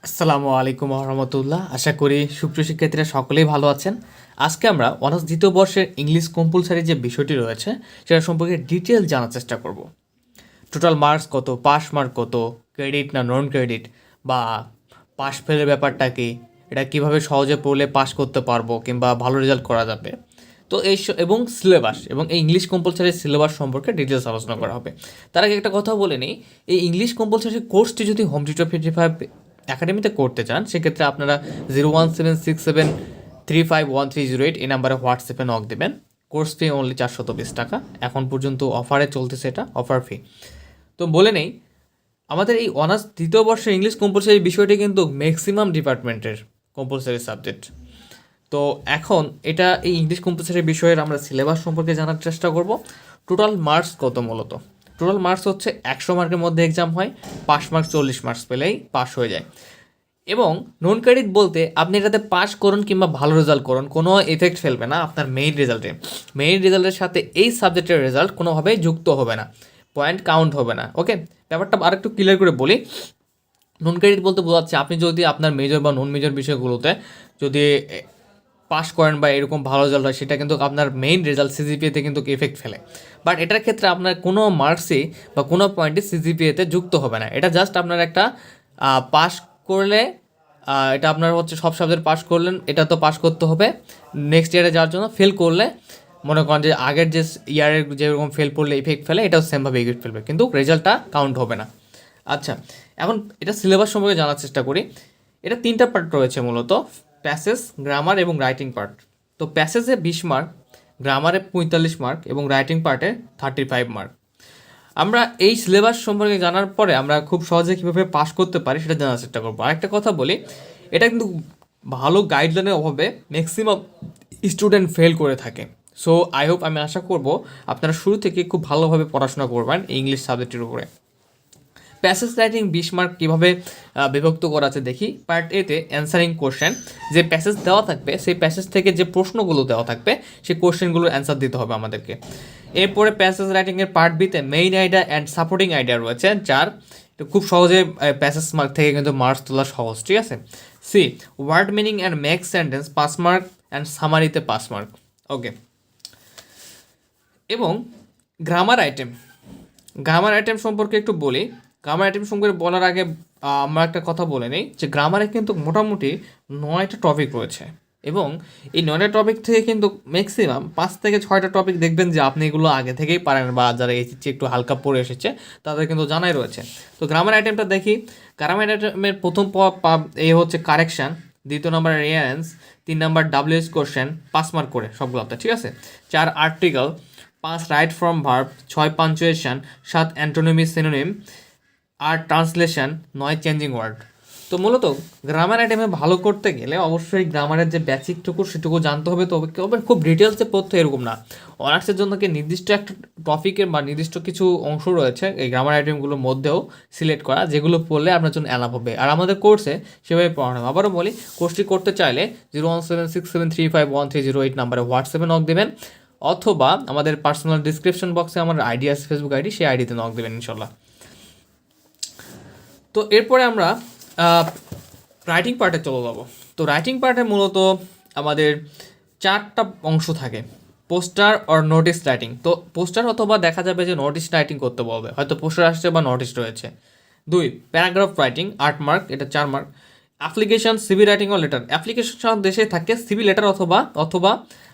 আসসালামু আলাইকুম রহমতুল্লাহ। আশা করি সুপ্রিয় শিক্ষার্থীরা সকলেই ভালো আছেন। আজকে আমরা অনার্স দ্বিতীয় বর্ষের ইংলিশ কম্পালসারি যে বিষয়টি রয়েছে সেটা সম্পর্কে ডিটেল জানার চেষ্টা করব। টোটাল মার্কস কত, পাস মার্ক কত, ক্রেডিট না নন ক্রেডিট, বা পাস ফেলের ব্যাপারটা কি, এটা কিভাবে সহজে পড়লে পাস করতে পারবো কিংবা ভালো রেজাল্ট করা যাবে। তো এবং সিলেবাস এবং এই ইংলিশ কম্পালসারি সিলেবাস সম্পর্কে ডিটেলস আলোচনা করা হবে। তার আগে একটা কথা বলে নিই, এই ইংলিশ কম্পালসারি কোর্সটি যদি হোম টিউটর 55 একাডেমিতে করতে চান সেক্ষেত্রে আপনারা 01767351308 এই নাম্বারে হোয়াটসঅ্যাপে নক দেবেন। কোর্স ফি অনলি 420 টাকা। এখন পর্যন্ত অফারে চলতেছে, এটা অফার ফি। তো বলে নেই, আমাদের এই অনার্স দ্বিতীয় বর্ষের ইংলিশ কম্পালসারি বিষয়টি কিন্তু ম্যাক্সিমাম ডিপার্টমেন্টের কম্পালসারি সাবজেক্ট। তো এখন এই ইংলিশ কম্পালসারি বিষয়ের আমরা সিলেবাস সম্পর্কে জানার চেষ্টা করব। টোটাল মার্কস কত? মূলত টোটাল মার্কস হচ্ছে 100 মার্কের মধ্যে এক্সাম হয়, পাস মার্কস 40 মার্কস পেলেই পাস হয়ে যায়। এবং নন ক্রেডিট বলতে আপনি এটাতে পাস করুন কিংবা ভালো রেজাল্ট করুন, কোনো এফেক্ট ফেলবে না আপনার মেইন রেজাল্টের সাথে এই সাবজেক্টের রেজাল্ট কোনোভাবেই যুক্ত হবে না, পয়েন্ট কাউন্ট হবে না। ওকে, ব্যাপারটা আরেকটু ক্লিয়ার করে বলি। নন ক্রেডিট বলতে বোঝাচ্ছে আপনি যদি আপনার মেজর বা নন মেজর বিষয়গুলোতে যদি পাস করেন বা এরকম ভালো রেজাল্ট হয়, সেটা কিন্তু আপনার মেইন রেজাল্ট সিজিপিএতে কিন্তু এফেক্ট ফেলে। বাট এটার ক্ষেত্রে আপনার কোনো মার্কসই বা কোনো পয়েন্টই সিজিপিএতে যুক্ত হবে না। এটা জাস্ট আপনার একটা পাস করলে, এটা আপনার হচ্ছে সব সাবজেক্ট পাস করলেন, এটা তো পাস করতে হবে নেক্সট ইয়ারে যাওয়ার জন্য। ফেল করলে মনে করেন যে আগের যে ইয়ারের যেরকম ফেল পড়লে ইফেক্ট ফেলে, এটাও সেমভাবে ইফেক্ট ফেলবে, কিন্তু রেজাল্টটা কাউন্ট হবে না। আচ্ছা, এখন এটা সিলেবাস সম্পর্কে জানার চেষ্টা করি। এটা 3টা পার্ট রয়েছে মূলত: প্যাসেজ, গ্রামার এবং রাইটিং পার্ট। তো প্যাসেজে 20 মার্ক, গ্রামারে 45 মার্ক এবং রাইটিং পার্টে 35 মার্ক। আমরা এই সিলেবাস সম্পর্কে জানার পরে আমরা খুব সহজে কীভাবে পাস করতে পারি সেটা জানার চেষ্টা করবো। আরেকটা কথা বলি, এটা কিন্তু ভালো গাইডলাইনের অভাবে ম্যাক্সিমাম স্টুডেন্ট ফেল করে থাকে। সো আই হোপ, আমি আশা করব আপনারা শুরু থেকে খুব ভালোভাবে পড়াশোনা করবেন ইংলিশ সাবজেক্টের উপরে। প্যাসেজ রাইটিং 20 মার্ক কীভাবে বিভক্ত করা আছে দেখি। পার্ট এতে অ্যান্সারিং কোশ্চেন, যে প্যাসেজ দেওয়া থাকবে সেই প্যাসেজ থেকে যে প্রশ্নগুলো দেওয়া থাকবে সেই কোশ্চেনগুলোর অ্যান্সার দিতে হবে আমাদেরকে। এরপরে প্যাসেজ রাইটিংয়ের পার্ট বিতে main idea and supporting idea রয়েছে, যার খুব সহজে প্যাসেজ মার্ক থেকে কিন্তু মার্কস তোলা সহজ, ঠিক আছে। See word meaning and make sentence 5 mark and সামারিতে 5 মার্ক। ওকে, এবং গ্রামার আইটেম সম্পর্কে একটু বলি। গ্রামার আইটেম সম্পর্কে বলার আগে আমরা একটা কথা বলে নিই যে গ্রামারে কিন্তু মোটামুটি 9টা টপিক রয়েছে, এবং এই 9টা টপিক থেকে কিন্তু ম্যাক্সিমাম 5 থেকে 6টা টপিক দেখবেন যে আপনি এগুলো আগে থেকেই পারেন, বা যারা এসেছে একটু হালকা পড়ে এসেছে তাদের কিন্তু জানাই রয়েছে। তো গ্রামার আইটেমটা দেখি। গ্রামার আইটেমের প্রথম হচ্ছে কারেকশান, 2 নম্বর রিয়ারেন্স, 3 নম্বর WH কোশ্চেন, 5 মার্ক করে সবগুলোতে, ঠিক আছে। 4 article, 5 right from verb, 6 punctuation, 7 antonym synonym, 8 translation, 9 changing word. তো মূলত গ্রামার আইটেমে ভালো করতে গেলে অবশ্যই গ্রামারের যে বেসিকটুকু সেটুকু জানতে হবে। তবে খুব ডিটেলসে পড়তে এরকম না। অনার্সের জন্য কি নির্দিষ্ট একটা টপিকের বা নির্দিষ্ট কিছু অংশ রয়েছে এই গ্রামার আইটেমগুলোর মধ্যেও সিলেক্ট করা, যেগুলো পড়লে আপনার জন্য অ্যালাপ হবে। আর আমাদের কোর্সে সেভাবে পড়ানো হবে। আবারও বলি, কোর্সটি করতে চাইলে 01767351308 নাম্বারে হোয়াটসঅ্যাপে নক দেবেন, অথবা আমাদের পার্সোনাল ডিসক্রিপশন বক্সে আমার আইডি আছে, ফেসবুক আইডি, সেই আইডিতে নক দেবেন ইনশাল্লাহ। তো এরপরে আমরা রাইটিং পার্টে চলে যাবো। তো রাইটিং পার্টে মূলত আমাদের 4টা অংশ থাকে: পোস্টার অর নোটিস রাইটিং। তো পোস্টার অথবা দেখা যাবে যে নোটিস রাইটিং করতে বলবে, হয়তো পোস্টার আসছে বা নোটিস রয়েছে। 2 প্যারাগ্রাফ রাইটিং, 8 মার্ক, এটা 4 মার্ক। অ্যাপ্লিকেশন, সিভি রাইটিং ও লেটার। অ্যাপ্লিকেশন সব দেশে থাকে, সিভি লেটার অথবা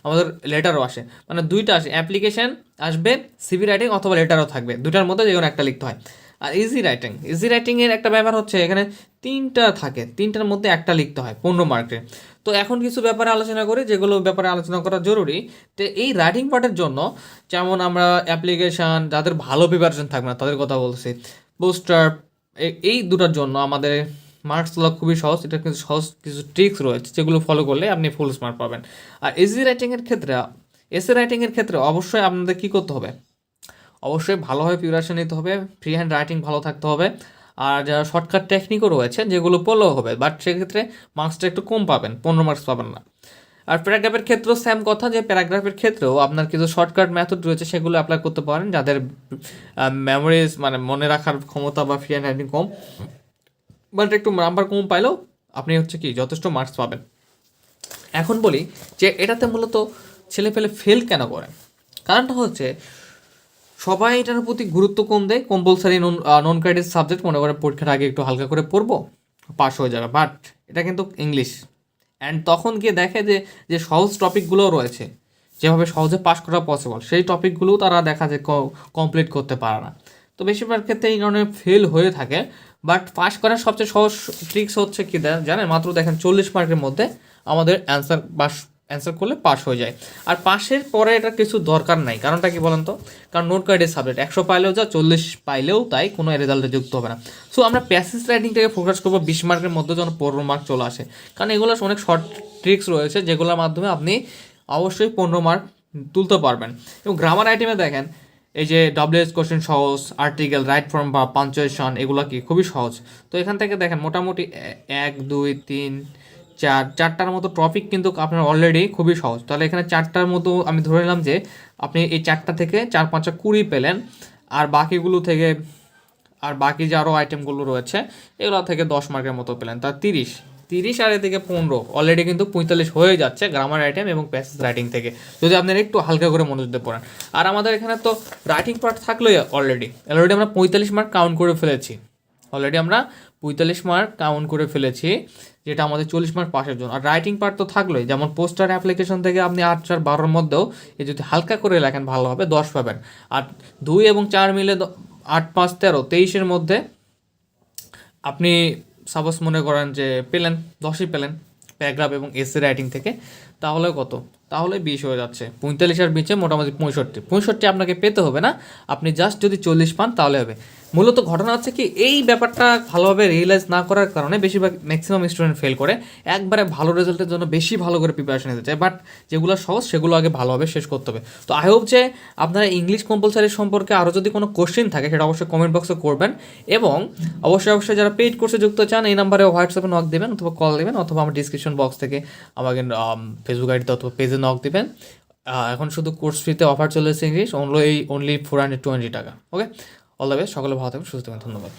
আমাদের লেটারও আসে, মানে 2টা আসে। অ্যাপ্লিকেশন আসবে, সিভি রাইটিং অথবা লেটারও থাকবে, 2টার মধ্যে যে কোনো একটা লিখতে হয়। আর ইজি রাইটিংয়ের একটা ব্যাপার হচ্ছে এখানে 3টা থাকে, 3টার মধ্যে একটা লিখতে হয়, 15 মার্কের। তো এখন কিছু ব্যাপারে আলোচনা করি যেগুলো ব্যাপারে আলোচনা করা জরুরি। তো এই রাইটিং পার্টের জন্য যেমন আমরা অ্যাপ্লিকেশান, যাদের ভালো প্রিপারেশন থাকবে না তাদের কথা বলছি, পোস্টার, এই দুটার জন্য আমাদের মার্কস তোলা খুবই সহজ। এটা কিন্তু সহজ কিছু ট্রিক্স রয়েছে যেগুলো ফলো করলে আপনি ফুল মার্ক পাবেন। আর এসে রাইটিংয়ের ক্ষেত্রে অবশ্যই আপনাদের কী করতে হবে? অবশ্যই ভালোভাবে প্রিপারেশন নিতে হবে, ফ্রি হ্যান্ড রাইটিং ভালো থাকতে হবে, আর যারা শর্টকাট টেকনিকও রয়েছে যেগুলো পড়লেও হবে, বাট সেক্ষেত্রে মার্কসটা একটু কম পাবেন, 15 মার্কস পাবেন না। আর প্যারাগ্রাফের ক্ষেত্রেও সেম কথা, যে প্যারাগ্রাফের ক্ষেত্রেও আপনার কিছু শর্টকাট মেথড রয়েছে সেগুলো অ্যাপ্লাই করতে পারেন যাদের মেমোরিজ, মানে মনে রাখার ক্ষমতা বা free hand writing com, but একটু নাম্বার কম পাইলেও আপনি হচ্ছে কি যথেষ্ট মার্কস পাবেন। এখন বলি যে এটাতে মূলত ছেলেপেলে ফেল কেন করে। কারণটা হচ্ছে সবাই এটার প্রতি গুরুত্ব কম দেয়, কম্পালসারি নন ক্রেডিট সাবজেক্ট মনে করে পরীক্ষার আগে একটু হালকা করে পড়বো, পাস হয়ে যাবে। বাট এটা কিন্তু ইংলিশ, অ্যান্ড তখন গিয়ে দেখে যে যে সহজ টপিকগুলোও রয়েছে, যেভাবে সহজে পাস করা পসিবল, সেই টপিকগুলোও তারা দেখা যায় কমপ্লিট করতে পারে না। তো বেশিরভাগ ক্ষেত্রে এই কারণে ফেল হয়ে থাকে। বাট পাস করার সবচেয়ে সহজ ট্রিক্স হচ্ছে কি জানেন, মাত্র দেখেন 40 মার্কের মধ্যে আমাদের অ্যান্সার করলে পাস হয়ে যায়। আর পাশের পরে এটা কিছু দরকার নাই, কারণটা কি বলেন তো, কারণ নোট কার্ডের সাবজেক্ট 100 পাইলেও যা, 40 পাইলেও তাই, কোনো রেজাল্টে যুক্ত হবে না। সো আমরা প্যাসেজ রাইটিংটাকে ফোকাস করবো 20 মার্কের মধ্যে যেন 15 মার্ক চলে আসে, কারণ এগুলো অনেক শর্ট ট্রিক্স রয়েছে যেগুলোর মাধ্যমে আপনি অবশ্যই 15 মার্ক তুলতে পারবেন। এবং গ্রামার আইটেমে দেখেন এই যে WH কোশ্চেন সহজ, আর্টিকেল, রাইট ফর্ম বা পাঞ্চুয়েশন, এগুলো কি খুবই সহজ। তো এখান থেকে দেখেন মোটামুটি 1 2 3 4টার মতো টপিক কিন্তু আপনার অলরেডি খুবই সহজ। তাহলে এখানে 4টার মতো আমি ধরে নিলাম যে আপনি এই 4টা থেকে 4 5 20 পেলেন, আর বাকিগুলো থেকে, আর বাকি যে আরও আইটেমগুলো রয়েছে এগুলো থেকে 10 মার্কের মতো পেলেন, তা 30 আর এদিকে 15, অলরেডি কিন্তু 45 হয়ে যাচ্ছে গ্রামার আইটেম এবং প্যাসেজ রাইটিং থেকে, যদি আপনারা একটু হালকা করে মনোযোগ দিয়ে পড়েন। আর আমাদের এখানে তো রাইটিং পার্ট থাকলোই অলরেডি আমরা 45 মার্ক কাউন্ট করে ফেলেছি, যেটা আমাদের 40 মার্ক পাশের জন্য। আর রাইটিং পার্ট তো থাকলোই, যেমন পোস্টার অ্যাপ্লিকেশন থেকে আপনি 8 4 12-র মধ্যেও এ যদি হালকা করে লেখেন ভালো হবে, 10 পাবেন। আর 2 এবং 4 মিলে 8 5 13 23-এর মধ্যে আপনি সাপোজ মনে করেন যে পেলেন 10ই পেলেন প্যারাগ্রাফ এবং এসে রাইটিং থেকে, তাহলে কত, তাহলে 20 হয়ে যাচ্ছে। 45 আর 20 মোটামুটি 65 আপনাকে পেতে হবে না, আপনি জাস্ট যদি 40 পান তাহলে হবে। মূলত ঘটনা হচ্ছে কি, এই ব্যাপারটা ভালোভাবে রিয়েলাইজ না করার কারণে বেশিরভাগ ম্যাক্সিমাম স্টুডেন্ট ফেল করে, একবারে ভালো রেজাল্টের জন্য বেশি ভালো করে প্রিপারেশন নিতে চায়, বাট যেগুলো সহজ সেগুলো আগে ভালোভাবে শেষ করতে হবে। তো আই হোপ যে আপনারা ইংলিশ কম্পালসারি সম্পর্কে আরও যদি কোনো কোশ্চেন থাকে সেটা অবশ্যই কমেন্ট বক্সে করবেন, এবং অবশ্যই যারা পেইড কোর্সে যুক্ত চান এই নাম্বারে হোয়াটসঅ্যাপে নক দেবেন অথবা কল দেবেন, অথবা আমার ডিসক্রিপশন বক্স থেকে আমাকে ফেসবুক আইডিতে অথবা পেজে নক দেবেন। এখন শুধু কোর্স ফ্রিতে অফার চলেছে ইংলিশ, অনলি 420 টাকা। ওকে, অল দ্য বেস্ট, সকলে ভালো থাকবেন, সুস্থ থাকবেন, ধন্যবাদ।